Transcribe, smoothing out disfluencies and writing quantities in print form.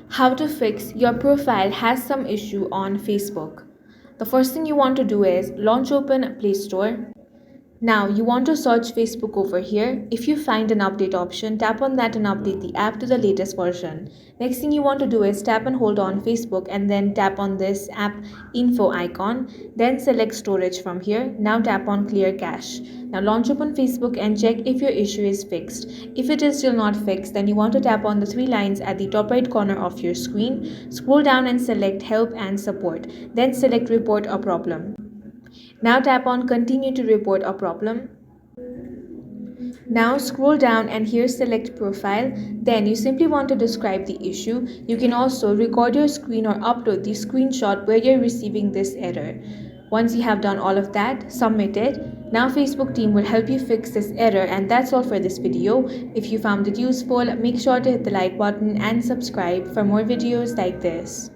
How to fix your profile has some issue on Facebook. The first thing you want to do is launch open Play Store. Now you want to search Facebook over here. If you find an update option, tap on that and update the app to the latest version. Next thing you want to do is tap and hold on Facebook and then tap on this app info icon. Then select storage from here. Now tap on clear cache. Now launch open Facebook and check if your issue is fixed. If it is still not fixed, then you want to tap on the three lines at the top right corner of your screen. Scroll down and select help and support. Then select report a problem. Now tap on continue to report a problem. Now scroll down and here select profile. Then you simply want to describe the issue. You can also record your screen or upload the screenshot where you're receiving this error. Once you have done all of that, submit it. Now Facebook team will help you fix this error, and that's all for this video. If you found it useful, make sure to hit the like button and subscribe for more videos like this.